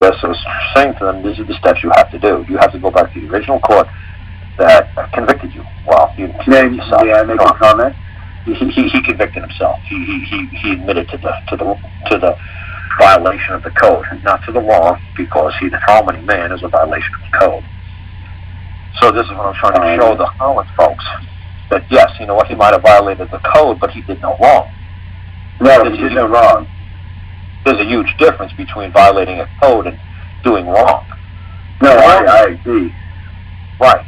Yes, I was saying to them, these are the steps you have to do. You have to go back to the original court that convicted you. Well, you convicted yourself. May I make a comment? He convicted himself. He admitted to the violation of the code, not to the law, because the harmony man is a violation of the code. So this is what I'm trying to show the Holland folks, that yes, you know what, he might have violated the code, but he did no wrong. No, he did no wrong. There's a huge difference between violating a code and doing wrong. No, I agree. Right.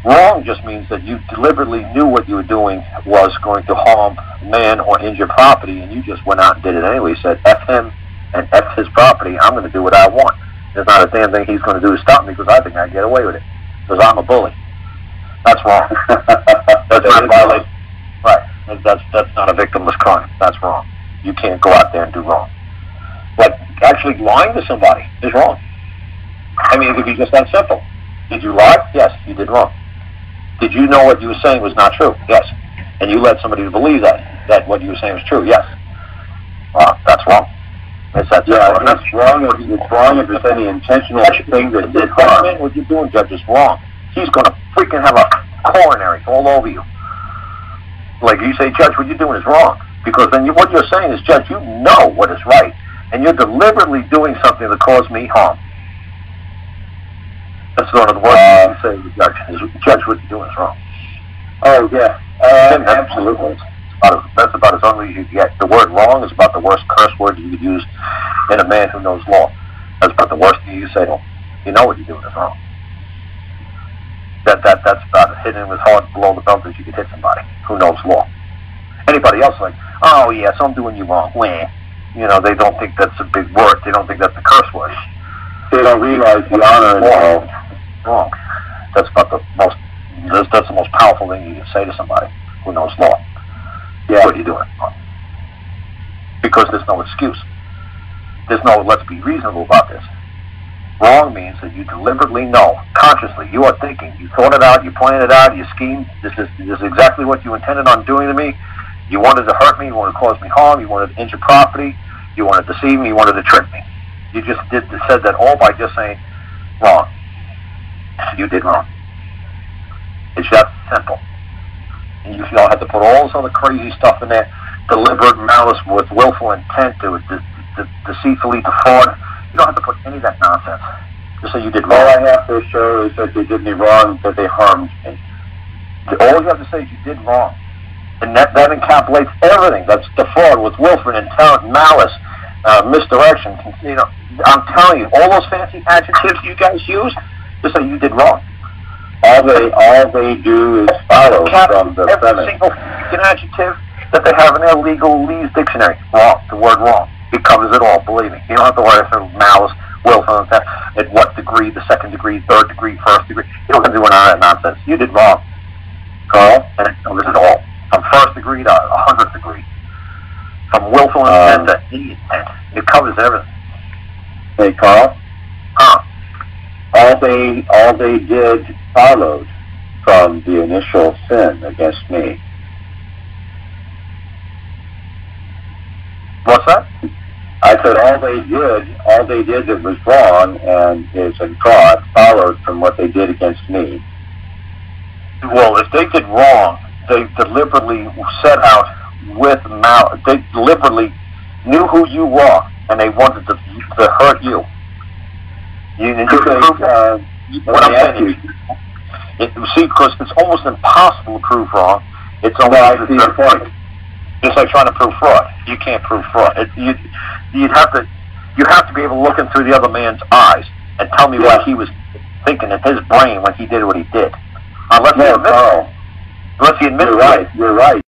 Wrong just means that you deliberately knew what you were doing was going to harm man or injure property, and you just went out and did it anyway. You said, F him and F his property, I'm going to do what I want. There's not a damn thing he's going to do to stop me, because I think I get away with it, because I'm a bully. That's wrong. That's not violation. Right. That's not a victimless crime. That's wrong. You can't go out there and do wrong. Like, actually lying to somebody is wrong. I mean, it could be just that simple. Did you lie? Yes, you did wrong. Did you know what you were saying was not true? Yes. And you led somebody to believe that what you were saying was true? Yes. That's wrong. It's that simple. Yeah, it's wrong if there's any intentional thing that did harm. What you're doing, Judge, is wrong. He's going to freaking have a coronary all over you. Like you say, Judge, what you're doing is wrong. Because then what you're saying is, Judge, you know what is right. And you're deliberately doing something that caused me harm. That's one of the worst things you say to the judge, is, Judge, what you're doing is wrong. Oh, yeah. Absolutely. That's about as ugly as you get. The word wrong is about the worst curse word you could use in a man who knows law. That's about the worst thing you say to him. You know what you're doing is wrong. That's about hitting him as hard below the belt as you could hit somebody who knows law. Anybody else like, oh, yes, I'm doing you wrong. Wah. You know, they don't think that's a big word. They don't think that's a curse word. They don't realize the honor involved. Wrong. That's about the most. That's the most powerful thing you can say to somebody who knows law. Yeah. What are you doing? Because there's no excuse. There's no let's be reasonable about this. Wrong means that you deliberately know, consciously, you are thinking, you thought it out, you planned it out, you schemed. This is exactly what you intended on doing to me. You wanted to hurt me, you wanted to cause me harm, you wanted to injure property, you wanted to deceive me, you wanted to trick me. You just said that all by just saying, wrong. You did wrong. It's that simple. And you don't have to put all this other crazy stuff in there, deliberate malice with willful intent to deceitfully defraud. You don't have to put any of that nonsense. Just say you did wrong. All I have to show is that they did me wrong, that they harmed me. All you have to say is you did wrong. And that encapsulates everything. That's defraud with willful intent, malice, misdirection. You know, I'm telling you, all those fancy adjectives you guys use, just say you did wrong. All they do is follow from the every single adjective that they have in their legalese dictionary. Wrong. The word wrong. It covers it all, believe me. You don't have to worry about malice, willful intent, at what degree, the second degree, third degree, first degree. You don't have to do any of that nonsense. You did wrong, Karl, and it covers it all. From first degree to 100th degree. From willful intent to any intent. It covers everything. Hey, Karl? All they did followed from the initial sin against me. What's that? I said all they did that was wrong and is in God followed from what they did against me. Well, if they did wrong, they deliberately set out with malice. They deliberately knew who you were, and they wanted to hurt you. What I'm saying is, see, because it's almost impossible to prove wrong. It's almost the point. It's like trying to prove fraud. You can't prove fraud. You have to be able to look into the other man's eyes and tell me what he was thinking in his brain when he did what he did. Unless he admits it. You're right.